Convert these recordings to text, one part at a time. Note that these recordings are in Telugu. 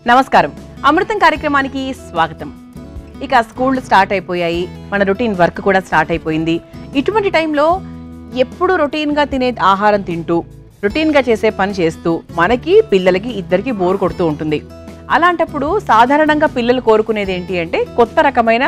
నమస్కారం అమృతం కార్యక్రమానికి స్వాగతం. ఇక స్కూల్ స్టార్ట్ అయిపోయాయి, మన రొటీన్ వర్క్ కూడా స్టార్ట్ అయిపోయింది. ఇటువంటి టైంలో ఎప్పుడు రొటీన్ గా తినే ఆహారం తింటూ రొటీన్ గా చేసే పని చేస్తూ మనకి పిల్లలకి ఇద్దరికి బోర్ కొడుతూ ఉంటుంది. అలాంటప్పుడు సాధారణంగా పిల్లలు కోరుకునేది ఏంటి అంటే కొత్త రకమైన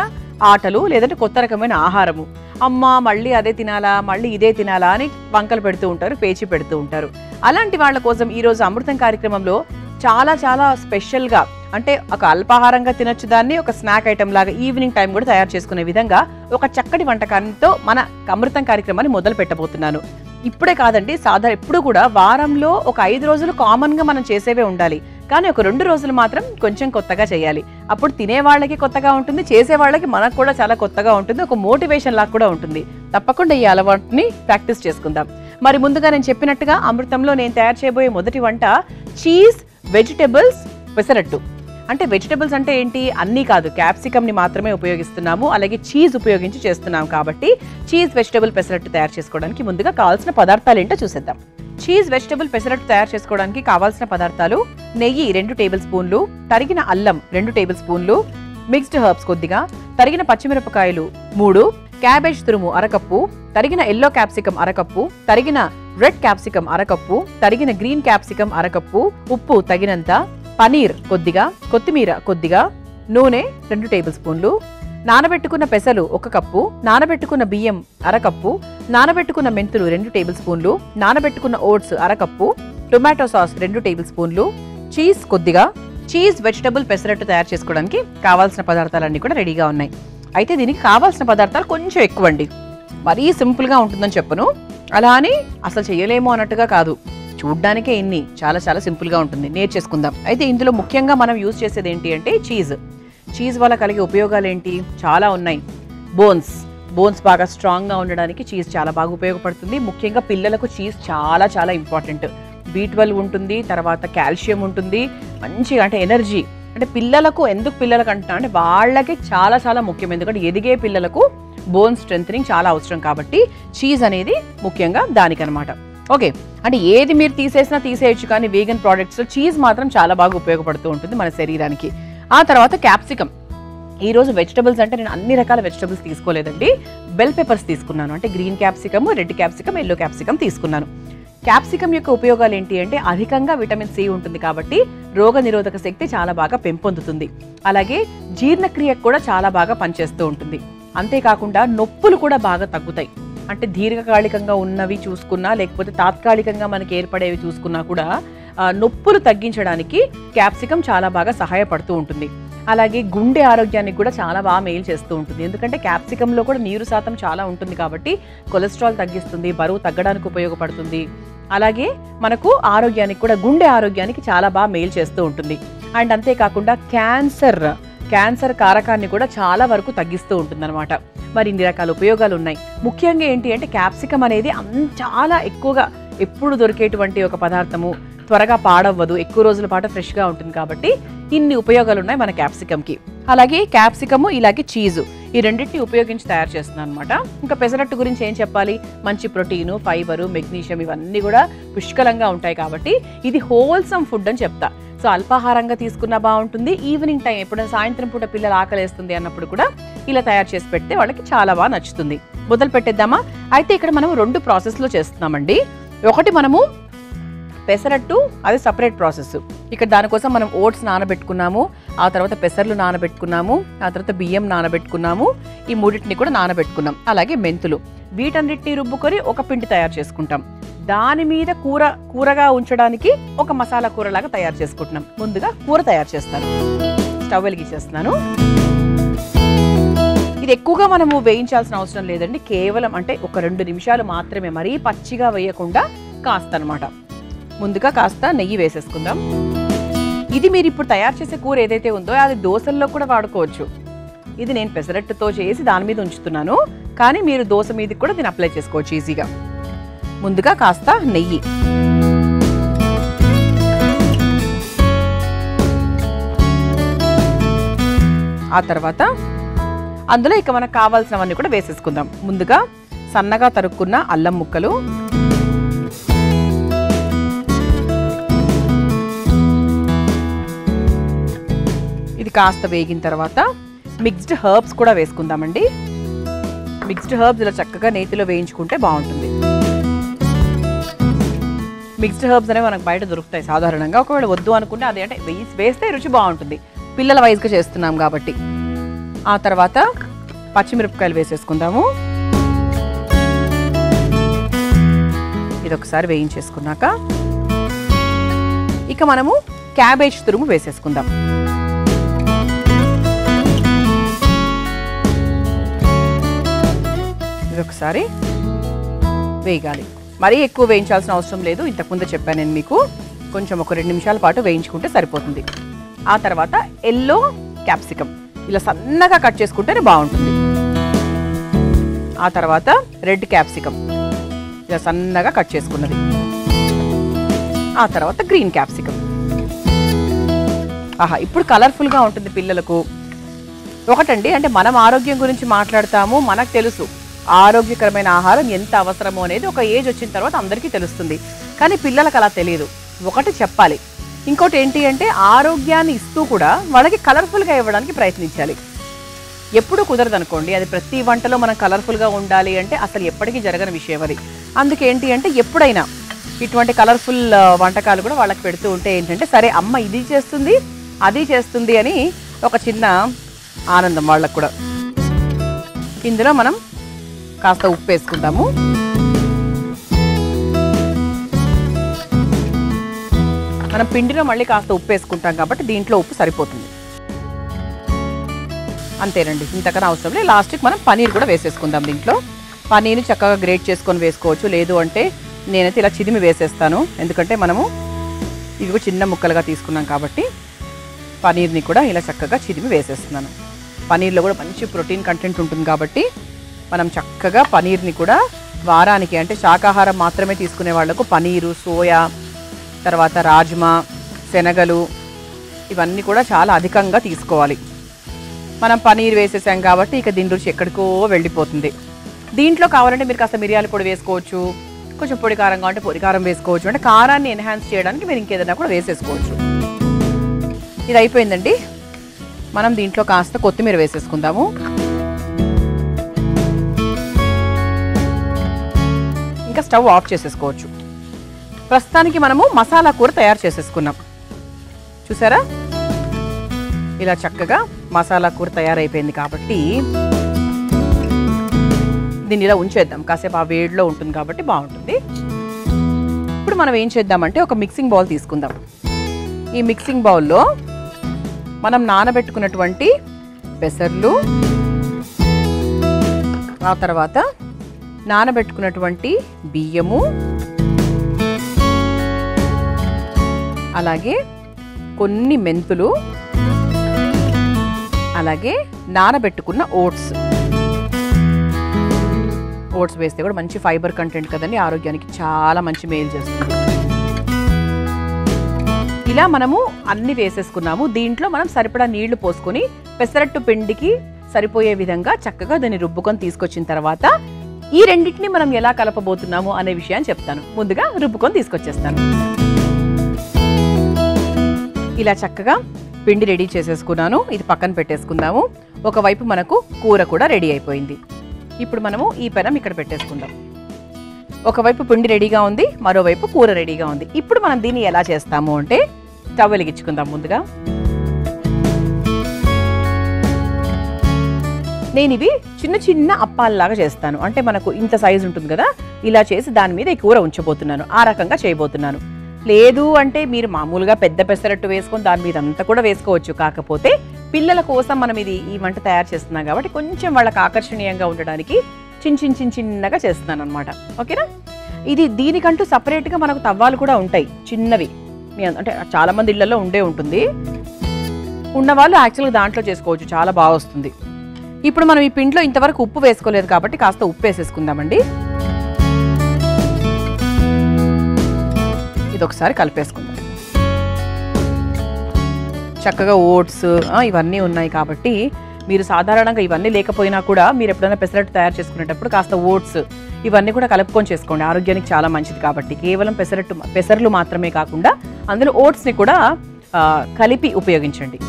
ఆటలు లేదంటే కొత్త రకమైన ఆహారము. అమ్మ మళ్ళీ అదే తినాలా, మళ్ళీ ఇదే తినాలా అని వంకలు పెడుతూ ఉంటారు, పేచి పెడుతూ ఉంటారు. అలాంటి వాళ్ళ కోసం ఈరోజు అమృతం కార్యక్రమంలో చాలా చాలా స్పెషల్గా, అంటే ఒక అల్పాహారంగా తినొచ్చు దాన్ని, ఒక స్నాక్ ఐటమ్ లాగా ఈవినింగ్ టైం కూడా తయారు చేసుకునే విధంగా ఒక చక్కటి వంటకాలతో మన అమృతం కార్యక్రమాన్ని మొదలు పెట్టబోతున్నాను. ఇప్పుడే కాదండి, ఎప్పుడు కూడా వారంలో ఒక 5 రోజులు కామన్గా మనం చేసేవే ఉండాలి, కానీ ఒక 2 రోజులు మాత్రం కొంచెం కొత్తగా చేయాలి. అప్పుడు తినే వాళ్ళకి కొత్తగా ఉంటుంది, చేసే వాళ్ళకి మనకు కూడా చాలా కొత్తగా ఉంటుంది, ఒక మోటివేషన్ లాగా కూడా ఉంటుంది. తప్పకుండా ఈ అలవాటుని ప్రాక్టీస్ చేసుకుందాం. మరి ముందుగా నేను చెప్పినట్టుగా అమృతంలో నేను తయారు చేయబోయే మొదటి వంట చీజ్ వెజిటబుల్స్ పెసరట్టు. అంటే వెజిటబుల్స్ అంటే ఏంటి, అన్నీ కాదు, క్యాప్సికమ్ని మాత్రమే ఉపయోగిస్తున్నాము, అలాగే చీజ్ ఉపయోగించి చేస్తున్నాం. కాబట్టి చీజ్ వెజిటబుల్ పెసరట్టు తయారు చేసుకోవడానికి ముందుగా కావాల్సిన పదార్థాలు ఏంటో చూసేద్దాం. చీజ్ వెజిటబుల్ పెసరట్టు తయారు చేసుకోవడానికి కావాల్సిన పదార్థాలు: నెయ్యి 2 టేబుల్ స్పూన్లు, తరిగిన అల్లం 2 టేబుల్ స్పూన్లు, మిక్స్డ్ హర్బ్స్ కొద్దిగా, తరిగిన పచ్చిమిరపకాయలు 3, క్యాబేజ్ తురుము అరకప్పు, తరిగిన ఎల్లో క్యాప్సికం అరకప్పు, తరిగిన రెడ్ క్యాప్సికం అరకప్పు, తరిగిన గ్రీన్ క్యాప్సికం అరకప్పు, ఉప్పు తగినంత, పనీర్ కొద్దిగా, కొత్తిమీర కొద్దిగా, నూనె 2 టేబుల్ స్పూన్లు, నానబెట్టుకున్న పెసలు 1 కప్పు, నానబెట్టుకున్న బియ్యం అరకప్పు, నానబెట్టుకున్న మెంతులు 2 టేబుల్ స్పూన్లు, నానబెట్టుకున్న ఓట్స్ అరకప్పు, టొమాటో సాస్ 2 టేబుల్ స్పూన్లు, చీజ్ కొద్దిగా. చీజ్ వెజిటబుల్ పెసరట్టు తయారు చేసుకోవడానికి కావాల్సిన పదార్థాలన్నీ కూడా రెడీగా ఉన్నాయి. అయితే దీనికి కావాల్సిన పదార్థాలు కొంచెం ఎక్కువండి, మరీ సింపుల్గా ఉంటుందని చెప్పను, అలా అని అసలు చేయలేమో అన్నట్టుగా కాదు, చూడ్డానికే ఇన్ని చాలా చాలా సింపుల్గా ఉంటుంది, నేర్చేసుకుందాం. అయితే ఇందులో ముఖ్యంగా మనం యూజ్ చేసేది ఏంటి అంటే చీజ్ వల్ల కలిగే ఉపయోగాలు ఏంటి, చాలా ఉన్నాయి. బోన్స్ బాగా స్ట్రాంగ్గా ఉండడానికి చీజ్ చాలా బాగా ఉపయోగపడుతుంది. ముఖ్యంగా పిల్లలకు చీజ్ చాలా చాలా ఇంపార్టెంట్. B12 ఉంటుంది, తర్వాత కాల్షియం ఉంటుంది, మంచిగా అంటే ఎనర్జీ. అంటే పిల్లలకు అంటున్నా అంటే వాళ్ళకి చాలా చాలా ముఖ్యం, ఎందుకంటే ఎదిగే పిల్లలకు బోన్ స్ట్రెంథనింగ్ చాలా అవసరం. కాబట్టి చీజ్ అనేది ముఖ్యంగా దానికనమాట. ఓకే, అంటే ఏది మీరు తీసేయచ్చు, కానీ వీగన్ ప్రోడక్ట్స్లో చీజ్ మాత్రం చాలా బాగా ఉపయోగపడుతూ ఉంటుంది మన శరీరానికి. ఆ తర్వాత క్యాప్సికమ్. ఈరోజు వెజిటబుల్స్ అంటే నేను అన్ని రకాల వెజిటబుల్స్ తీసుకోలేదండి, బెల్ పెప్పర్స్ తీసుకున్నాను. అంటే green capsicum, red capsicum, yellow capsicum తీసుకున్నాను. క్యాప్సికమ్ యొక్క ఉపయోగాలు ఏంటి అంటే అధికంగా విటమిన్ సి ఉంటుంది, కాబట్టి రోగ నిరోధక శక్తి చాలా బాగా పెంపొందుతుంది. అలాగే జీర్ణక్రియకు కూడా చాలా బాగా పనిచేస్తూ ఉంటుంది. అంతేకాకుండా నొప్పులు కూడా బాగా తగ్గుతాయి. అంటే దీర్ఘకాలికంగా ఉన్నవి చూసుకున్నా, లేకపోతే తాత్కాలికంగా మనకి ఏర్పడేవి చూసుకున్నా కూడా నొప్పులు తగ్గించడానికి క్యాప్సికమ్ చాలా బాగా సహాయపడుతూ ఉంటుంది. అలాగే గుండె ఆరోగ్యానికి కూడా చాలా బాగా మేలు చేస్తూ ఉంటుంది, ఎందుకంటే క్యాప్సికంలో కూడా నీరు శాతం చాలా ఉంటుంది, కాబట్టి కొలెస్ట్రాల్ తగ్గిస్తుంది, బరువు తగ్గడానికి ఉపయోగపడుతుంది. అలాగే మనకు ఆరోగ్యానికి కూడా, గుండె ఆరోగ్యానికి చాలా బాగా మేలు చేస్తూ ఉంటుంది. అండ్ అంతేకాకుండా క్యాన్సర్ కారకాన్ని కూడా చాలా వరకు తగ్గిస్తూ ఉంటుంది అనమాట. మరి ఇన్ని రకాల ఉపయోగాలు ఉన్నాయి. ముఖ్యంగా ఏంటి అంటే క్యాప్సికమ్ అనేది చాలా ఎక్కువగా ఎప్పుడు దొరికేటువంటి ఒక పదార్థము, త్వరగా పాడవ్వదు, ఎక్కువ రోజుల పాటు ఫ్రెష్గా ఉంటుంది, కాబట్టి ఇన్ని ఉపయోగాలు ఉన్నాయి మన క్యాప్సికమ్కి. అలాగే క్యాప్సికము, ఇలాగే చీజు, ఈ రెండింటిని ఉపయోగించి తయారు చేస్తున్నాను అనమాట. ఇంకా పెసరట్టు గురించి ఏం చెప్పాలి, మంచి ప్రోటీను, ఫైబరు, మెగ్నీషియం ఇవన్నీ కూడా పుష్కలంగా ఉంటాయి, కాబట్టి ఇది హోల్సమ్ ఫుడ్ అని చెప్తా. సో అల్పాహారంగా తీసుకున్నా బాగుంటుంది, ఈవినింగ్ టైం ఎప్పుడైనా సాయంత్రం పూట పిల్లలు ఆకలేస్తుంది అన్నప్పుడు కూడా ఇలా తయారు చేసి పెడితే వాళ్ళకి చాలా బాగా నచ్చుతుంది. మొదలు పెట్టేద్దామా? అయితే ఇక్కడ మనం 2 ప్రాసెస్లో చేస్తున్నామండి. ఒకటి మనము పెసరట్టు, అది సపరేట్ ప్రాసెస్. ఇక్కడ దానికోసం మనం ఓట్స్ నానబెట్టుకున్నాము, ఆ తర్వాత పెసర్లు నానబెట్టుకున్నాము, ఆ తర్వాత బియ్యం నానబెట్టుకున్నాము, ఈ మూడింటిని కూడా నానబెట్టుకున్నాం. అలాగే మెంతులు, వీటన్నిటిని రుబ్బుకొని ఒక పిండి తయారు చేసుకుంటాం. దాని మీద కూరగా ఉంచడానికి ఒక మసాలా కూరలాగా తయారు చేసుకుంటున్నాం. ముందుగా కూర తయారు చేస్తాను, స్టవ్ వెలిగించేస్తున్నాను. ఇది ఎక్కువగా మనము వేయించాల్సిన అవసరం లేదండి, కేవలం అంటే ఒక 2 నిమిషాలు మాత్రమే, మరీ పచ్చిగా వేయకుండా కాస్త అనమాట. ముందుగా కాస్త నెయ్యి వేసేసుకుందాం. ఇది మీరు ఇప్పుడు తయారు చేసే కూర ఏదైతే ఉందో అది దోశల్లో కూడా వాడుకోవచ్చు. ఇది నేను పెసరట్టుతో చేసి దాని మీద ఉంచుతున్నాను, కానీ మీరు దోశ మీదకి కూడా దీన్ని అప్లై చేసుకోవచ్చు ఈజీగా. ముందుగా కాస్త నెయ్యి, ఆ తర్వాత అందులో ఇక మనకు కావాల్సినవన్నీ కూడా వేసేసుకుందాం. ముందుగా సన్నగా తరుక్కున్న అల్లం ముక్కలు, కాస్త వేగిన తర్వాత మిక్స్డ్ హర్బ్స్ కూడా వేసుకుందామండి. మిక్స్డ్ హర్బ్స్ ఇలా చక్కగా నేతిలో వేయించుకుంటే బాగుంటుంది. మిక్స్డ్ హర్బ్స్ అనేవి మనకు బయట దొరుకుతాయి సాధారణంగా. ఒకవేళ వద్దు అనుకుంటే అది అంటే వేస్తే రుచి బాగుంటుంది, పిల్లల వయసుగా చేస్తున్నాం కాబట్టి. ఆ తర్వాత పచ్చిమిరపకాయలు వేసేసుకుందాము. ఇది ఒకసారి వేయించేసుకున్నాక ఇక మనము క్యాబేజ్ తురుము వేసేసుకుందాం. ఇది ఒకసారి వేగాలి. మరీ ఎక్కువ వేయించాల్సిన అవసరం లేదు, ఇంతకుముందే చెప్పాను నేను మీకు. కొంచెం ఒక 2 నిమిషాల పాటు వేయించుకుంటే సరిపోతుంది. ఆ తర్వాత ఎల్లో క్యాప్సికమ్ ఇలా సన్నగా కట్ చేసుకుంటేనే బాగుంటుంది. ఆ తర్వాత రెడ్ క్యాప్సికమ్ ఇలా సన్నగా కట్ చేసుకున్నది. ఆ తర్వాత గ్రీన్ క్యాప్సికమ్. ఆహా, ఇప్పుడు కలర్ఫుల్గా ఉంటుంది పిల్లలకు. ఒకటండి, అంటే మనం ఆరోగ్యం గురించి మాట్లాడతాము, మనకు తెలుసు ఆరోగ్యకరమైన ఆహారం ఎంత అవసరమో అనేది ఒక ఏజ్ వచ్చిన తర్వాత అందరికీ తెలుస్తుంది. కానీ పిల్లలకు అలా తెలియదు. ఒకటి చెప్పాలి, ఇంకోటి ఏంటి అంటే ఆరోగ్యాన్ని ఇస్తూ కూడా వాళ్ళకి కలర్ఫుల్గా ఇవ్వడానికి ప్రయత్నించాలి. ఎప్పుడు కుదరదు అనుకోండి, అది ప్రతి వంటలో మనం కలర్ఫుల్గా ఉండాలి అంటే అసలు ఎప్పటికీ జరగని విషయం అది. అందుకేంటి అంటే ఎప్పుడైనా ఇటువంటి కలర్ఫుల్ వంటకాలు కూడా వాళ్ళకి పెడుతూ ఉంటే ఏంటంటే సరే అమ్మ ఇది చేస్తుంది అది చేస్తుంది అని ఒక చిన్న ఆనందం వాళ్ళకు కూడా. ఇందులో మనం కాస్త ఉప్పు వేసుకుందాము. మనం పిండిలో మళ్ళీ కాస్త ఉప్పు వేసుకుంటాం కాబట్టి దీంట్లో ఉప్పు సరిపోతుంది. అంతేనండి, ఇంతకన్నా అవసరం లేదు. లాస్ట్కి మనం పనీర్ కూడా వేసేసుకుందాం. దీంట్లో పనీర్ని చక్కగా గ్రేట్ చేసుకొని వేసుకోవచ్చు, లేదు అంటే నేనైతే ఇలా చిదిమి వేసేస్తాను. ఎందుకంటే మనము ఇవి చిన్న ముక్కలుగా తీసుకున్నాం కాబట్టి పనీర్ని కూడా ఇలా చక్కగా చిదిమి వేసేస్తున్నాను. పనీర్లో కూడా మంచి ప్రోటీన్ కంటెంట్ ఉంటుంది కాబట్టి మనం చక్కగా పనీర్ని కూడా వారానికి, అంటే శాకాహారం మాత్రమే తీసుకునే వాళ్లకు పనీరు, సోయా, తర్వాత రాజ్మా, శనగలు ఇవన్నీ కూడా చాలా అధికంగా తీసుకోవాలి. మనం పనీర్ వేసేసాం కాబట్టి ఇక దీని రుచి ఎక్కడికో వెళ్ళిపోతుంది. దీంట్లో కావాలంటే మీరు కాస్త మిరియాల పొడి వేసుకోవచ్చు, కొంచెం పొడి కారంగా ఉంటే పొడి కారం వేసుకోవచ్చు, అంటే కారాన్ని ఎన్హాన్స్ చేయడానికి మీరు ఇంకేదైనా కూడా వేసేసుకోవచ్చు. ఇది అయిపోయిందండి. మనం దీంట్లో కాస్త కొత్తిమీర వేసేసుకుందాము. ఇంకా స్టవ్ ఆఫ్ చేసేసుకోవచ్చు. ప్రస్తుతానికి మనము మసాలా కూర తయారు చేసేసుకున్నాం. చూసారా, ఇలా చక్కగా మసాలా కూర తయారైపోయింది కాబట్టి దీన్ని ఇలా ఉంచేద్దాం. కాసేపు ఆ వేడిలో ఉంటుంది కాబట్టి బాగుంటుంది. ఇప్పుడు మనం ఏం చేద్దామంటే ఒక మిక్సింగ్ బౌల్ తీసుకుందాం. ఈ మిక్సింగ్ బౌల్లో మనం నానబెట్టుకున్నటువంటి పెసర్లు, ఆ తర్వాత నానబెట్టుకున్నటువంటి బియ్యము, అలాగే కొన్ని మెంతులు, అలాగే నానబెట్టుకున్న ఓట్స్ వేస్తే కూడా మంచి ఫైబర్ కంటెంట్ కదండి, ఆరోగ్యానికి చాలా మంచి మేలు చేస్తుంది. ఇలా మనము అన్ని వేసేసుకున్నాము. దీంట్లో మనం సరిపడా నీళ్లు పోసుకొని పెసరట్టు పిండికి సరిపోయే విధంగా చక్కగా దాన్ని రుబ్బుకొని తీసుకొచ్చిన తర్వాత ఈ రెండింటిని మనం ఎలా కలపబోతున్నాము అనే విషయాన్ని చెప్తాను. ముందుగా రుబ్బుకొని తీసుకొచ్చేస్తాను. ఇలా చక్కగా పిండి రెడీ చేసేసుకున్నాను. ఇది పక్కన పెట్టేసుకుందాము. ఒకవైపు మనకు కూర కూడా రెడీ అయిపోయింది. ఇప్పుడు మనము ఈ పెనం ఇక్కడ పెట్టేసుకుందాం. ఒకవైపు పిండి రెడీగా ఉంది, మరోవైపు కూర రెడీగా ఉంది. ఇప్పుడు మనం దీన్ని ఎలా చేస్తాము అంటే స్టవ్ వెలిగించుకుందాం. ముందుగా నేను ఇవి చిన్న చిన్న అప్పాలలాగా చేస్తాను. అంటే మనకు ఇంత సైజు ఉంటుంది కదా, ఇలా చేసి దాని మీద ఈ కూర ఉంచబోతున్నాను. ఆ రకంగా చేయబోతున్నాను. లేదు అంటే మీరు మామూలుగా పెద్ద పెసరట్టు వేసుకొని దాని మీద అంతా కూడా వేసుకోవచ్చు. కాకపోతే పిల్లల కోసం మనం ఈ వంట తయారు చేస్తున్నాం కాబట్టి కొంచెం వాళ్ళకి ఆకర్షణీయంగా ఉండడానికి చిన్నగా చేస్తున్నాను అనమాట. ఓకేనా? ఇది దీనికంటూ సపరేట్గా మనకు తవ్వాలు కూడా ఉంటాయి, చిన్నవి. అంటే చాలా మంది ఇళ్లలో ఉంటుంది. ఉన్నవాళ్ళు యాక్చువల్గా దాంట్లో చేసుకోవచ్చు, చాలా బాగా వస్తుంది. ఇప్పుడు మనం ఈ పిండిలో ఇంతవరకు ఉప్పు వేసుకోలేదు కాబట్టి కాస్త ఉప్పు వేసేసుకుందామండి. ఇది ఒకసారి కలిపేసుకుందాం. చక్కగా ఓట్స్ ఇవన్నీ ఉన్నాయి కాబట్టి మీరు సాధారణంగా ఇవన్నీ లేకపోయినా కూడా మీరు ఎప్పుడైనా పెసరట్టు తయారు చేసుకునేటప్పుడు కాస్త ఓట్స్ ఇవన్నీ కూడా కలుపుకొని చేసుకోండి. ఆరోగ్యానికి చాలా మంచిది కాబట్టి. కేవలం పెసర్లు మాత్రమే కాకుండా అందులో ఓట్స్ని కూడా కలిపి ఉపయోగించండి.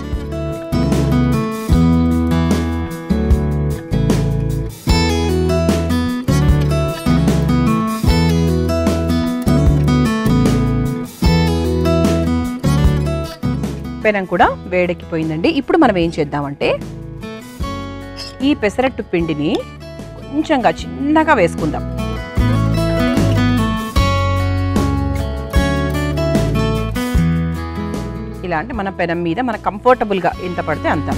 పెనం కూడా వేడెక్కిపోయిందండి. ఇప్పుడు మనం ఏం చేద్దామంటే ఈ పెసరట్టు పిండిని కొంచెంగా చిన్నగా వేసుకుందాం. ఇలా అంటే మన పెనం మీద మన కంఫర్టబుల్గా ఎంత పడితే అంత.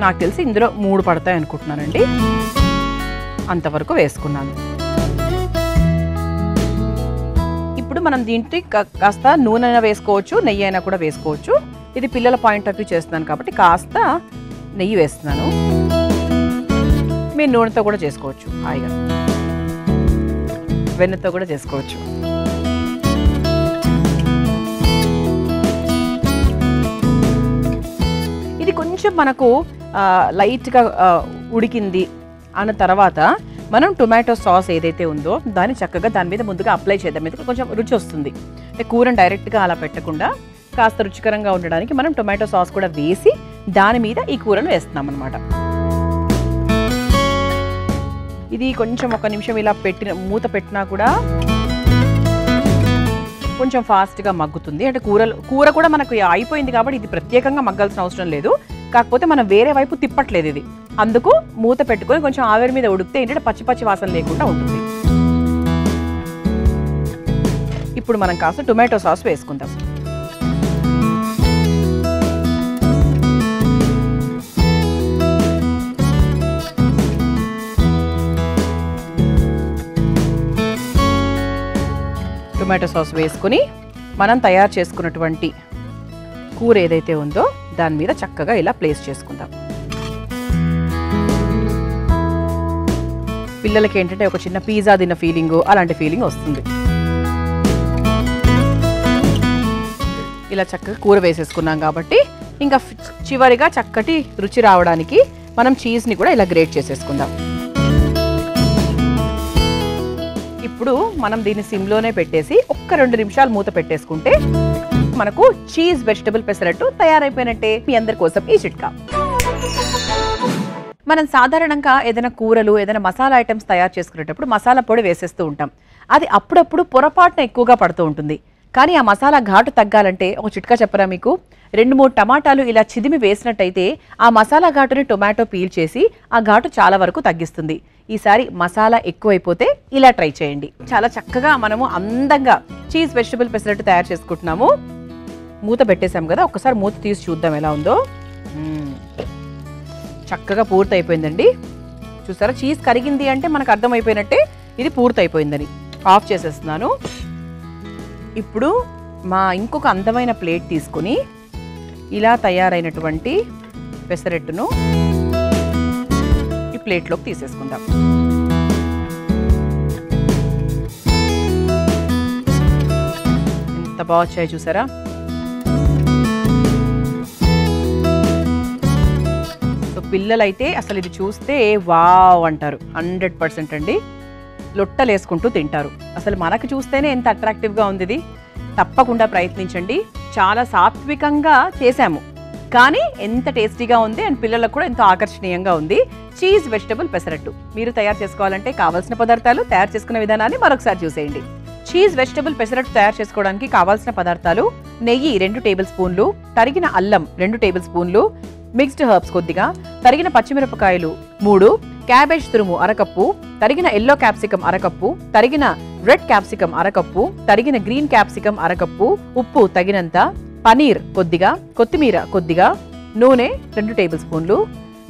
నాకు తెలిసి ఇందులో 3 పడతాయి అనుకుంటున్నానండి. అంతవరకు వేసుకున్నాను. ఇప్పుడు మనం దీంట్లో కాస్త నూనె అయినా వేసుకోవచ్చు, నెయ్యి అయినా కూడా వేసుకోవచ్చు. ఇది పిల్లల పాయింట్ ఆఫ్ వ్యూ చేస్తున్నాను కాబట్టి కాస్త నెయ్యి వేస్తున్నాను. మీరు నూనెతో కూడా చేసుకోవచ్చు, హాయిగా వెన్నతో కూడా చేసుకోవచ్చు. ఇది కొంచెం మనకు లైట్గా ఉడికింది అన్న తర్వాత మనం టొమాటో సాస్ ఏదైతే ఉందో దాన్ని చక్కగా దాని మీద ముందుగా అప్లై చేద్దాం. ఎందుకంటే కొంచెం రుచి వస్తుంది. కూరని డైరెక్ట్గా అలా పెట్టకుండా కాస్త రుచికరంగా ఉండడానికి మనం టొమాటో సాస్ కూడా వేసి దాని మీద ఈ కూరను వేస్తున్నాం అన్నమాట. ఇది కొంచెం 1 నిమిషం ఇలా మూత పెట్టినా కూడా కొంచెం ఫాస్ట్గా మగ్గుతుంది. అంటే కూర కూడా మనకు అయిపోయింది కాబట్టి ఇది ప్రత్యేకంగా మగ్గాల్సిన అవసరం లేదు. కాకపోతే మనం వేరే వైపు తిప్పట్లేదు ఇది. అందుకు మూత పెట్టుకొని కొంచెం ఆవిరి మీద ఉడికితే ఏంటంటే పచ్చి పచ్చి వాసన లేకుండా ఉంటుంది. ఇప్పుడు మనం కాస్త టొమాటో సాస్ వేసుకుందాం. టొమాటో సాస్ వేసుకుని మనం తయారు చేసుకున్నటువంటి కూర ఏదైతే ఉందో దాని మీద చక్కగా ఇలా ప్లేస్ చేసుకుందాం. పిల్లలకి ఏంటంటే ఒక చిన్న పిజ్జా తిన్న ఫీలింగ్, అలాంటి ఫీలింగ్ వస్తుంది. ఇలా చక్కగా కూర వేసేసుకున్నాం కాబట్టి ఇంకా చివరిగా చక్కటి రుచి రావడానికి మనం చీజ్ని కూడా ఇలా గ్రేట్ చేసేసుకుందాం. ఇప్పుడు మనం దీన్ని సిమ్లోనే పెట్టేసి 1-2 నిమిషాలు మూత పెట్టేసుకుంటే మనకు చీజ్ వెజిటబుల్ పెసరట్టు తయారైపోయినట్టే. మీ అందరి కోసం ఈ చిట్కా. మనం సాధారణంగా ఏదైనా కూరలు, ఏదైనా మసాలా ఐటమ్స్ తయారు చేసుకునేటప్పుడు మసాలా పొడి వేసేస్తూ ఉంటాం. అది అప్పుడప్పుడు పొరపాటున ఎక్కువగా పడుతూ ఉంటుంది. కానీ ఆ మసాలా ఘాటు తగ్గాలంటే ఒక చిట్కా చెప్పరా మీకు? 2-3 టమాటాలు ఇలా చిదిమి వేసినట్టయితే ఆ మసాలా ఘాటుని టొమాటో పీల్ చేసి ఆ ఘాటు చాలా వరకు తగ్గిస్తుంది. ఈసారి మసాలా ఎక్కువైపోతే ఇలా ట్రై చేయండి. చాలా చక్కగా మనము అందంగా చీజ్ వెజిటబుల్ పెసరట్టు తయారు చేసుకుంటున్నాము. మూత పెట్టేసాం కదా, ఒక్కసారి మూత తీసి చూద్దాం ఎలా ఉందో. చక్కగా పూర్తి అయిపోయిందండి. చూసారా, చీజ్ కరిగింది అంటే మనకు అర్థమైపోయినట్టే ఇది పూర్తి అయిపోయిందని. ఆఫ్ చేసేస్తున్నాను. ఇప్పుడు ఇంకొక అందమైన ప్లేట్ తీసుకుని ఇలా తయారైనటువంటి పెసరట్టును ఈ ప్లేట్లోకి తీసేసుకుందాం. ఎంత బాగా వచ్చాయో చూసారా. పిల్లలైతే అసలు ఇది చూస్తే వావ్ అంటారు. 100% అండి. లొట్టలు వేసుకుంటూ తింటారు. అసలు మనకు చూస్తేనే ఎంత అట్రాక్టివ్గా ఉంది ఇది. తప్పకుండా ప్రయత్నించండి. చాలా సాత్వికంగా చేశాము కానీ ఎంత టేస్టీగా ఉంది అండ్ పిల్లలకు కూడా ఎంతో ఆకర్షణీయంగా ఉంది. చీజ్ వెజిటబుల్ పెసరట్టు మీరు తయారు చేసుకోవాలంటే కావాల్సిన పదార్థాలు, తయారు చేసుకునే విధానాన్ని మరొకసారి చూసేయండి. చీజ్ వెజిటబుల్ పెసరట్టు తయారు చేసుకోవడానికి కావాల్సిన పదార్థాలు: నెయ్యి 2 టేబుల్ స్పూన్లు, తరిగిన అల్లం 2 టేబుల్ స్పూన్లు, మిక్స్డ్ హర్బ్స్ కొద్దిగా, తరిగిన పచ్చిమిరపకాయలు 3, క్యాబేజ్ తురుము 1 కప్పు, తరిగిన ఎల్లో క్యాప్సికం 1 కప్పు, తరిగిన రెడ్ క్యాప్సికం 1 కప్పు, తరిగిన గ్రీన్ క్యాప్సికం 1 కప్పు, ఉప్పు తగినంత, పనీర్ కొద్దిగా, కొత్తిమీర కొద్దిగా, నూనె 2 టేబుల్ స్పూన్లు,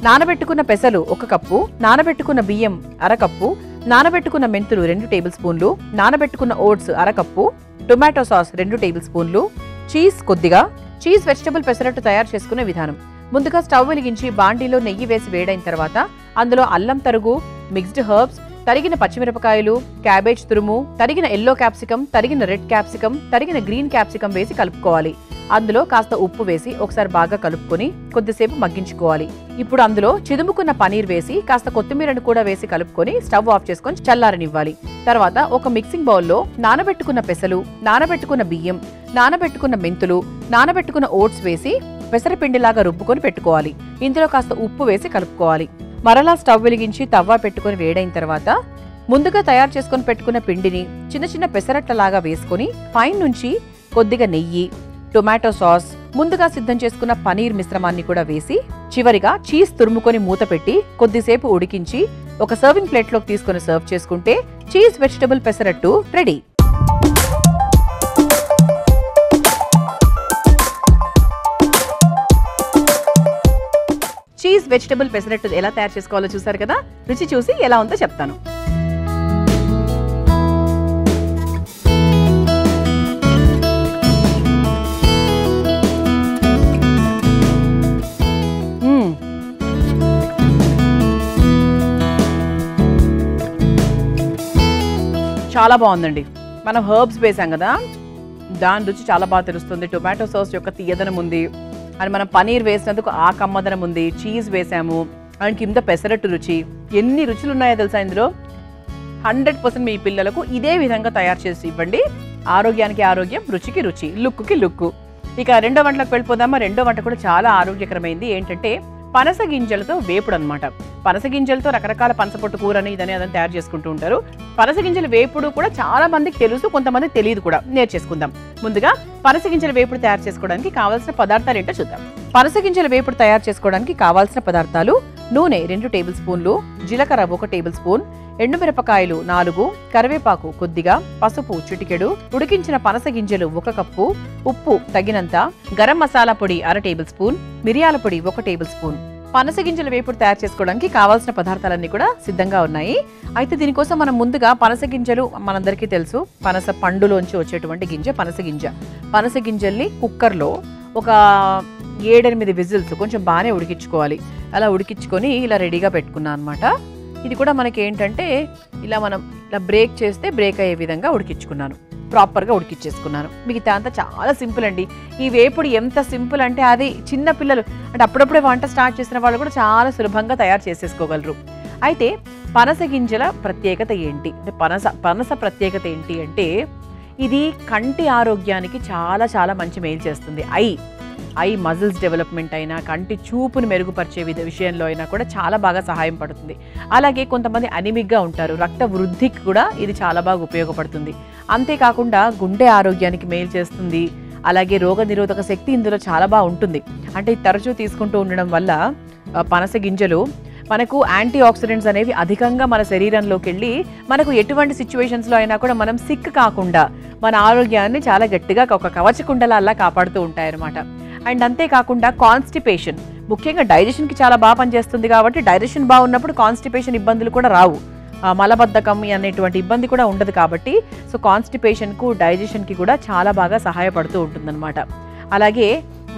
నానబెట్టుకున్న పెసలు 1 కప్పు, నానబెట్టుకున్న బియ్యం 1 కప్పు, నానబెట్టుకున్న మెంతులు 2 టేబుల్ స్పూన్లు, నానబెట్టుకున్న oats 1 cup, tomato sauce 2 table స్పూన్లు, చీజ్ కొద్దిగా. చీజ్ వెజిటబుల్ పెసరట్టు తయారు చేసుకునే విధానం: ముందుగా స్టవ్ వెలిగించి బాండీలో నెయ్యి వేసి వేడైన తర్వాత అందులో అల్లం తరుగు, మిక్స్డ్ హర్బ్స్, తరిగిన పచ్చిమిరపకాయలు, క్యాబేజ్ తురుము, తరిగిన ఎల్లో క్యాప్సికం, తరిగిన రెడ్ క్యాప్సికం, తరిగిన గ్రీన్ క్యాప్సికం వేసి కలుపుకోవాలి. అందులో కాస్త ఉప్పు వేసి ఒకసారి బాగా కలుపుకొని కొద్దిసేపు మగ్గించుకోవాలి. ఇప్పుడు అందులో చిదుముకున్న పనీర్ వేసి కాస్త కొత్తిమీరను కూడా వేసి కలుపుకొని స్టవ్ ఆఫ్ చేసుకొని చల్లారనివ్వాలి. తర్వాత ఒక మిక్సింగ్ బౌల్లో నానబెట్టుకున్న పెసలు, నానబెట్టుకున్న బియ్యం, నానబెట్టుకున్న మెంతులు, నానబెట్టుకున్న ఓట్స్ వేసి పెసరపిండిలాగా రుబ్బుకొని పెట్టుకోవాలి. ఇందులో కాస్త ఉప్పు వేసి కలుపుకోవాలి. మరలా స్టవ్ వెలిగించి తవ్వ పెట్టుకుని వేడైన తర్వాత ముందుగా తయారు చేసుకుని పెట్టుకున్న పిండిని చిన్న చిన్న పెసరట్లలాగా వేసుకొని పైనుంచి కొద్దిగా నెయ్యి, టొమాటో సాస్, ముందుగా సిద్ధం చేసుకున్న పనీర్ మిశ్రమాన్ని కూడా వేసి చివరిగా చీజ్ తురుముకొని మూత పెట్టి కొద్దిసేపు ఉడికించి ఒక సర్వింగ్ ప్లేట్లోకి తీసుకొని సర్వ్ చేసుకుంటే cheese vegetable pesarattu ready. Cheese vegetable pesarattu ఎలా తయారు చేసుకోవాలో చూసారు కదా. రుచి చూసి ఎలా ఉందో చెప్తాను. చాలా బాగుందండి. మనం హర్బ్స్ వేసాం కదా, దాని రుచి చాలా బాగా తెలుస్తుంది. టొమాటో సాస్ యొక్క తీయదనం ఉంది, అని మనం పనీర్ వేసినందుకు ఆ కమ్మదనం ఉంది. చీజ్ వేసాము అండ్ కింద పెసరట్టు రుచి. ఎన్ని రుచులు ఉన్నాయో తెలుసా ఇందులో. 100% మీ పిల్లలకు ఇదే విధంగా తయారు చేసి ఇవ్వండి. ఆరోగ్యానికి ఆరోగ్యం, రుచికి రుచి, లుక్కి లుక్కు. ఇక రెండో వంటలకు వెళ్ళిపోదామా. రెండో వంట కూడా చాలా ఆరోగ్యకరమైంది. ఏంటంటే పనస గింజలతో వేపుడు అనమాట. పనస గింజలతో రకరకాల పనసపొట్టు కూరని ఇదని అదని తయారు చేసుకుంటూ ఉంటారు. పనస గింజల వేపుడు కూడా చాలా మందికి తెలుసు, కొంతమందికి తెలియదు కూడా. నేర్చేసుకుందాం. ముందుగా పనస గింజల వేపుడు తయారు చేసుకోవడానికి కావాల్సిన పదార్థాలు ఏంటో చూద్దాం. పనస గింజల వేపుడు తయారు చేసుకోవడానికి కావాల్సిన పదార్థాలు: నూనె 2 టేబుల్ స్పూన్లు, జీలకర్ర 1 టేబుల్ స్పూన్, ఎండుమిరపకాయలు 4, కరివేపాకు కొద్దిగా, పసుపు చిటికెడు, ఉడికించిన పనస గింజలు 1 కప్పు, ఉప్పు తగినంత, గరం మసాలా పొడి 1/2 టేబుల్ స్పూన్, మిరియాల పొడి 1 టేబుల్ స్పూన్. పనస గింజల వేపుడు తయారు చేసుకోవడానికి కావాల్సిన పదార్థాలన్నీ కూడా సిద్ధంగా ఉన్నాయి. అయితే దీనికోసం మనం ముందుగా పనస గింజలు మనందరికీ తెలుసు, పనస పండులోంచి వచ్చేటువంటి గింజ పనస గింజ. పనస గింజల్ని కుక్కర్లో ఒక 7-8 విజిల్స్ కొంచెం బాగానే ఉడికించుకోవాలి. అలా ఉడికించుకొని ఇలా రెడీగా పెట్టుకున్నాను అనమాట. ఇది కూడా మనకి ఏంటంటే ఇలా మనం ఇలా బ్రేక్ చేస్తే బ్రేక్ అయ్యే విధంగా ఉడికించుకున్నాను, ప్రాపర్గా ఉడికిచ్చేసుకున్నాను. మిగతా అంతా చాలా సింపుల్ అండి. ఈ వేపుడు ఎంత సింపుల్ అంటే అది చిన్న పిల్లలు అంటే అప్పుడప్పుడే వంట స్టార్ట్ చేసిన వాళ్ళు కూడా చాలా సులభంగా తయారు చేసేసుకోగలరు. అయితే పనస గింజల ప్రత్యేకత ఏంటి అంటే పనస ప్రత్యేకత ఏంటి అంటే ఇది కంటి ఆరోగ్యానికి చాలా చాలా మంచి మేలు చేస్తుంది. ఐ మజిల్స్ డెవలప్మెంట్ అయినా, కంటి చూపును మెరుగుపరిచే విషయంలో అయినా కూడా చాలా బాగా సహాయం పడుతుంది. అలాగే కొంతమంది అనిమిక్గా ఉంటారు, రక్త వృద్ధికి కూడా ఇది చాలా బాగా ఉపయోగపడుతుంది. అంతేకాకుండా గుండె ఆరోగ్యానికి మేలు చేస్తుంది. అలాగే రోగనిరోధక శక్తి ఇందులో చాలా బాగా ఉంటుంది. అంటే తరచూ తీసుకుంటూ ఉండడం వల్ల పనస గింజలు మనకు యాంటీ ఆక్సిడెంట్స్ అనేవి అధికంగా మన శరీరంలోకి వెళ్ళి మనకు ఎటువంటి సిచ్యువేషన్స్లో అయినా కూడా మనం సిక్ కాకుండా మన ఆరోగ్యాన్ని చాలా గట్టిగా ఒక కవచకుండలా కాపాడుతూ ఉంటాయన్నమాట. అండ్ అంతేకాకుండా కాన్స్టిపేషన్, ముఖ్యంగా డైజెషన్కి చాలా బాగా పనిచేస్తుంది. కాబట్టి డైజెషన్ బాగున్నప్పుడు కాన్స్టిపేషన్ ఇబ్బందులు కూడా రావు, మలబద్ధకం అనేటువంటి ఇబ్బంది కూడా ఉండదు. కాబట్టి సో కాన్స్టిపేషన్కు డైజెషన్కి కూడా చాలా బాగా సహాయపడుతూ ఉంటుందన్నమాట. అలాగే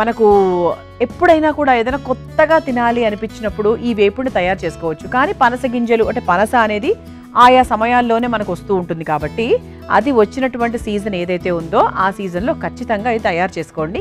మనకు ఎప్పుడైనా కూడా ఏదైనా కొత్తగా తినాలి అనిపించినప్పుడు ఈ వేపుడిని తయారు చేసుకోవచ్చు. కానీ పనస గింజలు అంటే పనస అనేది ఆయా సమయాల్లోనే మనకు వస్తూ ఉంటుంది. కాబట్టి అది వచ్చినటువంటి సీజన్ ఏదైతే ఉందో ఆ సీజన్లో ఖచ్చితంగా ఇది తయారు చేసుకోండి.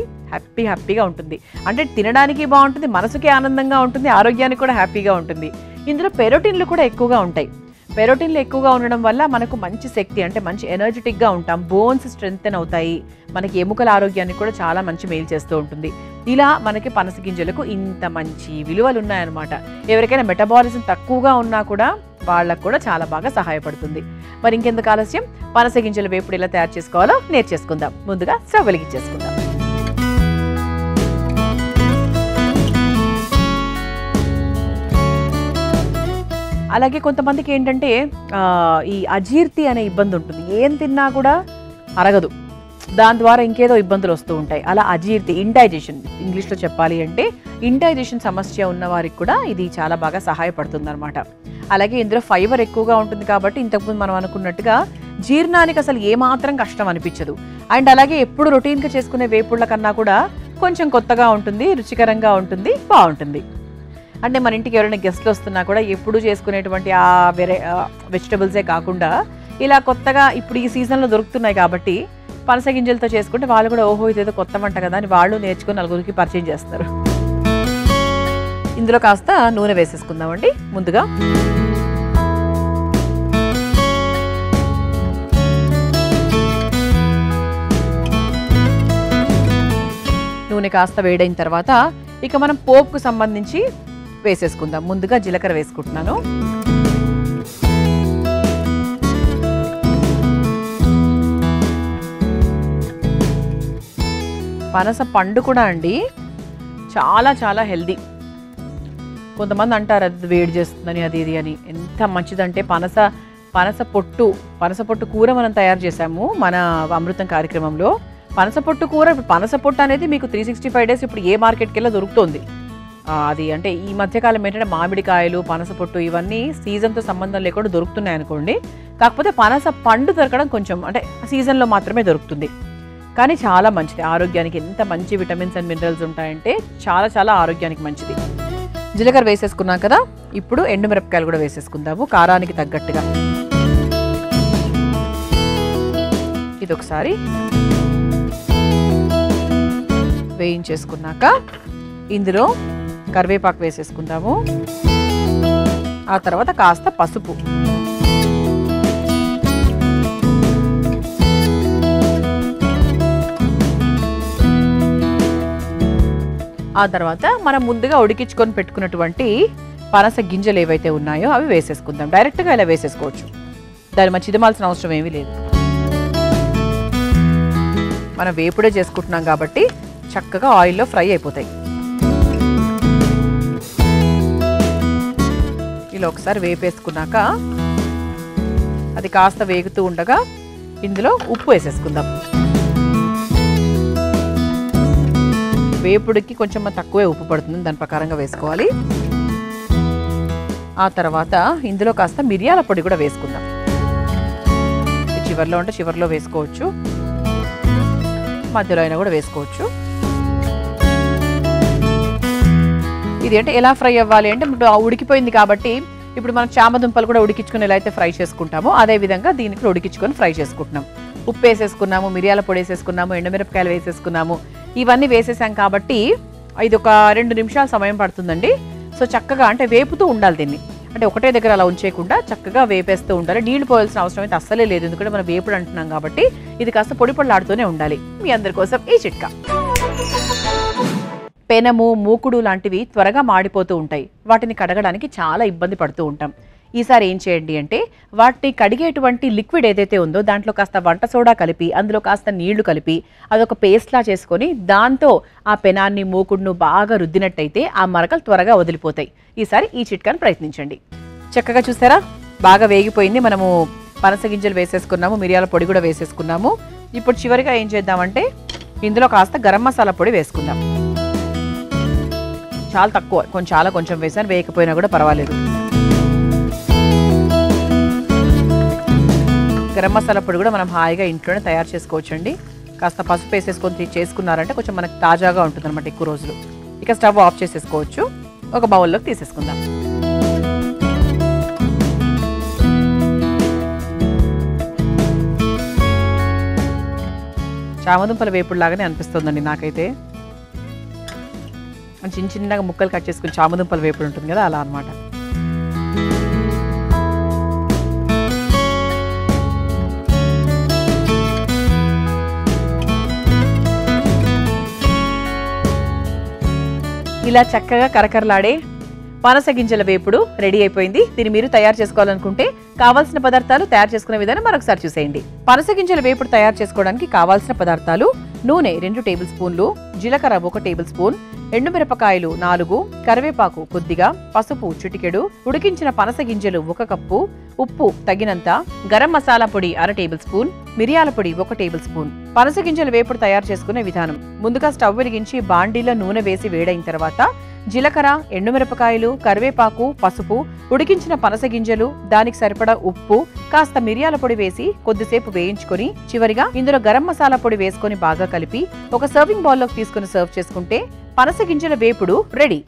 హ్యాపీగా ఉంటుంది. అంటే తినడానికి బాగుంటుంది, మనసుకి ఆనందంగా ఉంటుంది, ఆరోగ్యానికి కూడా హ్యాపీగా ఉంటుంది. ఇందులో పెరోటిన్లు కూడా ఎక్కువగా ఉంటాయి. పెరోటిన్లు ఎక్కువగా ఉండడం వల్ల మనకు మంచి శక్తి అంటే మంచి ఎనర్జెటిక్గా ఉంటాం, బోన్స్ స్ట్రెంగ్తెన్ అవుతాయి, మనకి ఎముకల ఆరోగ్యానికి కూడా చాలా మంచి మేలు చేస్తూ ఉంటుంది. ఇలా మనకి పనస గింజలకు ఇంత మంచి విలువలు ఉన్నాయన్నమాట. ఎవరికైనా మెటబాలిజం తక్కువగా ఉన్నా కూడా వాళ్ళకు కూడా చాలా బాగా సహాయపడుతుంది. మరి ఇంకెందుకు ఆలస్యం, పనస గింజల వేపుడు ఎలా తయారు చేసుకోవాలో నేర్చేసుకుందాం. ముందుగా స్టవ్ వెలిగించేసుకుందాం. అలాగే కొంతమందికి ఏంటంటే ఈ అజీర్తి అనే ఇబ్బంది ఉంటుంది. ఏం తిన్నా కూడా అరగదు, దాని ద్వారా ఇంకేదో ఇబ్బందులు వస్తూ ఉంటాయి. అలా అజీర్తి, ఇండైజెషన్, ఇంగ్లీష్లో చెప్పాలి అంటే ఇండైజెషన్ సమస్య ఉన్న వారికి కూడా ఇది చాలా బాగా సహాయపడుతుంది అనమాట. అలాగే ఇందులో ఫైబర్ ఎక్కువగా ఉంటుంది కాబట్టి ఇంతకుముందు మనం అనుకున్నట్టుగా జీర్ణానికి అసలు ఏమాత్రం కష్టం అనిపించదు. అండ్ అలాగే ఎప్పుడు రొటీన్గా చేసుకునే వేపుళ్ళ కన్నా కూడా కొంచెం కొత్తగా ఉంటుంది, రుచికరంగా ఉంటుంది, బాగుంటుంది. అంటే మన ఇంటికి ఎవరైనా గెస్ట్లు వస్తున్నా కూడా ఎప్పుడు చేసుకునేటువంటి ఆ వెజిటబుల్సే కాకుండా ఇలా కొత్తగా ఇప్పుడు ఈ సీజన్లో దొరుకుతున్నాయి కాబట్టి పనస గింజలతో చేసుకుంటే వాళ్ళు కూడా ఓహో ఇదేదో కొత్త వంట కదా అని వాళ్ళు నేర్చుకుని నలుగురికి పరిచయం చేస్తారు. ఇందులో కాస్త నూనె వేసేసుకుందామండి. ముందుగా నూనె కాస్త వేడైన తర్వాత ఇక మనం పోపుకు సంబంధించి వేసేసుకుందాం. ముందుగా జీలకర్ర వేసుకుంటున్నాను. పనస పండు కూడా అండి చాలా చాలా హెల్దీ. కొంతమంది అంటారు అది వేడి చేస్తుందని అది ఇది అని. ఎంత మంచిదంటే పనస పొట్టు కూర మనం తయారు చేసాము మన అమృతం కార్యక్రమంలో. పనస పొట్టు కూర, ఇప్పుడు పనస పొట్టు అనేది మీకు 365 డేస్ ఇప్పుడు ఏ మార్కెట్కి వెళ్ళా దొరుకుతుంది. అది అంటే ఈ మధ్యకాలం ఏంటంటే మామిడికాయలు, పనస పొట్టు ఇవన్నీ సీజన్తో సంబంధం లేకుండా దొరుకుతున్నాయి అనుకోండి. కాకపోతే పనస పండు దొరకడం కొంచెం అంటే సీజన్లో మాత్రమే దొరుకుతుంది. కానీ చాలా మంచిది ఆరోగ్యానికి. ఎంత మంచి విటమిన్స్ అండ్ మినరల్స్ ఉంటాయంటే చాలా చాలా ఆరోగ్యానికి మంచిది. జీలకర్ర వేసేసుకున్నాం కదా, ఇప్పుడు ఎండుమిరపకాయలు కూడా వేసేసుకుందాము కారానికి తగ్గట్టుగా. ఇది ఒకసారి వేయించేసుకున్నాక ఇందులో కరివేపాకు వేసేసుకుందాము. ఆ తర్వాత కాస్త పసుపు, ఆ తర్వాత మనం ముందుగా ఉడికించుకొని పెట్టుకున్నటువంటి పనస గింజలు ఏవైతే ఉన్నాయో అవి వేసేసుకుందాం. డైరెక్ట్గా ఇలా వేసేసుకోవచ్చు, దాన్ని మనం చిదమాల్సిన అవసరం ఏమీ లేదు. మనం వేపుడే చేసుకుంటున్నాం కాబట్టి చక్కగా ఆయిల్లో ఫ్రై అయిపోతాయి. ఇలా ఒకసారి వేపేసుకున్నాక అది కాస్త వేగుతూ ఉండగా ఇందులో ఉప్పు వేసేసుకుందాం. వేపుడికి కొంచెం తక్కువే ఉప్పు పడుతుంది, దాని ప్రకారంగా వేసుకోవాలి. ఆ తర్వాత ఇందులో కాస్త మిరియాల పొడి కూడా వేసుకుందాం. చివర్లో ఉంటే చివర్లో వేసుకోవచ్చు, మధ్యలో అయినా కూడా వేసుకోవచ్చు. ఇది అంటే ఎలా ఫ్రై అవ్వాలి అంటే ఇప్పుడు ఉడికిపోయింది కాబట్టి ఇప్పుడు మనం చామదుంపలు కూడా ఉడికించుకుని ఎలా అయితే ఫ్రై చేసుకుంటామో అదే విధంగా దీన్ని కూడా ఉడికించుకొని ఫ్రై చేసుకుంటున్నాం. ఉప్పు వేసేసుకున్నాము, మిరియాల పొడి వేసేసుకున్నాము, ఎండుమిరపకాయలు వేసేసుకున్నాము. ఇవన్నీ వేసేసాం కాబట్టి ఇది ఒక 2 నిమిషాల సమయం పడుతుందండి. సో చక్కగా అంటే వేపుతూ ఉండాలి దీన్ని, అంటే ఒకటే దగ్గర అలా ఉంచేయకుండా చక్కగా వేపేస్తూ ఉండాలి. నీళ్లు పోయాల్సిన అవసరం అయితే అస్సలే లేదు, ఎందుకంటే మనం వేపుడు అంటున్నాం కాబట్టి ఇది కాస్త పొడి పొడిలాడుతూనే ఉండాలి. మీ అందరి కోసం ఈ చిట్కా. పెనము, మూకుడు లాంటివి త్వరగా మాడిపోతూ ఉంటాయి. వాటిని కడగడానికి చాలా ఇబ్బంది పడుతూ ఉంటాం. ఈసారి ఏం చేయండి అంటే వాటిని కడిగేటువంటి లిక్విడ్ ఏదైతే ఉందో దాంట్లో కాస్త వంట సోడా కలిపి అందులో కాస్త నీళ్లు కలిపి అదొక పేస్ట్లా చేసుకొని దాంతో ఆ పెనాన్ని, మూకుడును బాగా రుద్దినట్టయితే ఆ మరకలు త్వరగా వదిలిపోతాయి. ఈసారి ఈ చిట్కాను ప్రయత్నించండి. చక్కగా చూసారా, బాగా వేగిపోయింది. మనము పనస గింజలు వేసేసుకున్నాము, మిరియాల పొడి కూడా వేసేసుకున్నాము. ఇప్పుడు చివరిగా ఏం చేద్దామంటే ఇందులో కాస్త గరం మసాలా పొడి వేసుకుందాం. చాలా తక్కువ, కొంచెం వేసాను, వేయకపోయినా కూడా పర్వాలేదు. గరం మసాలా పొడి కూడా మనం హాయిగా ఇంట్లోనే తయారు చేసుకోవచ్చండి. కాస్త పసుపు వేసేసుకొని చేసుకున్నారంటే కొంచెం మనకు తాజాగా ఉంటుంది అనమాట ఎక్కువ రోజులు. ఇక స్టవ్ ఆఫ్ చేసేసుకోవచ్చు. ఒక బౌల్లోకి తీసేసుకుందాం. చామదుంపల వేపుడు లాగానే అనిపిస్తుందండి నాకైతే. చిన్న చిన్నగా ముక్కలు కట్ చేసుకుని చామదుంపల వేపుడు ఉంటుంది కదా, అలా అనమాట. ఇలా చక్కగా కరకరలాడే పనస గింజల వేపుడు రెడీ అయిపోయింది. దీన్ని మీరు తయారు చేసుకోవాలనుకుంటే కావాల్సిన పదార్థాలు, తయారు చేసుకునే విధానం మరొకసారి చూసేయండి. పనస గింజల వేపుడు తయారు చేసుకోవడానికి కావాల్సిన పదార్థాలు: నూనె 2 టేబుల్ స్పూన్లు, జీలకర్ర 1 టేబుల్ స్పూన్, ఎండుమిరపకాయలు 4, కరివేపాకు కొద్దిగా, పసుపు చిటికెడు, ఉడికించిన పనస గింజలు 1 కప్పు, ఉప్పు తగినంత, గరం మసాలా పొడి 1/2 టేబుల్ స్పూన్, మిరియాల పొడి 1 టేబుల్ స్పూన్. పనస గింజల వేపుడు తయారు చేసుకునే విధానం: ముందుగా స్టవ్ వెలిగించి బాండీలో నూనె వేసి వేడైన తర్వాత జీలకర్ర, ఎండుమిరపకాయలు, కరివేపాకు, పసుపు, ఉడికించిన పనస గింజలు, దానికి సరిపడా ఉప్పు, కాస్త మిరియాల పొడి వేసి కొద్దిసేపు వేయించుకొని చివరిగా ఇందులో గరం మసాలా పొడి వేసుకొని బాగా కలిపి ఒక సర్వింగ్ బౌల్లోకి తీసుకుని సర్వ్ చేసుకుంటే పనస గింజల వేపుడు రెడీ.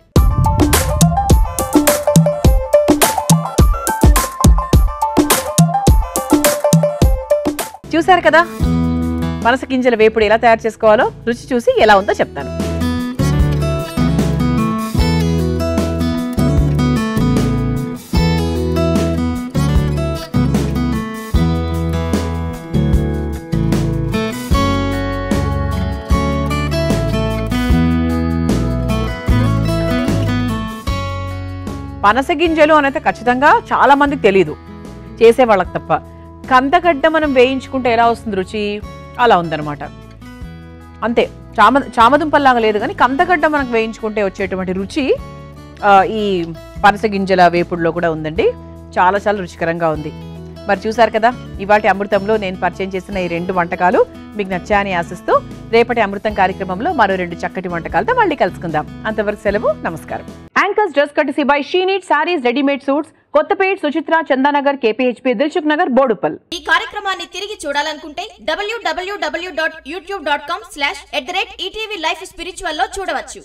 చూశారు కదా, పనస గింజల వేపుడు ఎలా తయారు చేసుకోవాలో రుచి చూసి ఎలా ఉందో చెప్తాను. పనస గింజలు అనేది ఖచ్చితంగా చాలా మందికి తెలియదు, చేసేవాళ్ళకి తప్ప. కందగడ్డ మనం వేయించుకుంటే ఎలా వస్తుంది రుచి, అలా ఉందన్నమాట. అంతే, చామదుంపల్లాగా లేదు, కానీ కందగడ్డ మనకు వేయించుకుంటే వచ్చేటువంటి రుచి ఈ పనస గింజల వేపుడులో కూడా ఉందండి. చాలా చాలా రుచికరంగా ఉంది. మరి చూసారు కదా, ఇవాటి అమృతంలో నేను పరిచయం చేసిన ఈ 2 వంటకాలు మీకు నచ్చాయని ఆశిస్తూ రేపటి అమృతం కార్యక్రమంలో మరో 2 చక్కటి వంటకాలతో మళ్ళీ కలుసుకుందాం. అంతవరకు సెలవు, నమస్కారం. యాంకర్స్ డ్రెస్ కటిసీ బై షీనీట్ saris readymade suits, Kothapet, Suchitra, Chandanagar, KPHB, Dilsukhnagar, Boduppal. ఈ కార్యక్రమాన్ని తిరిగి చూడాలనుకుంటే www.youtube.com/ETV Life Spiritual లో చూడవచ్చు.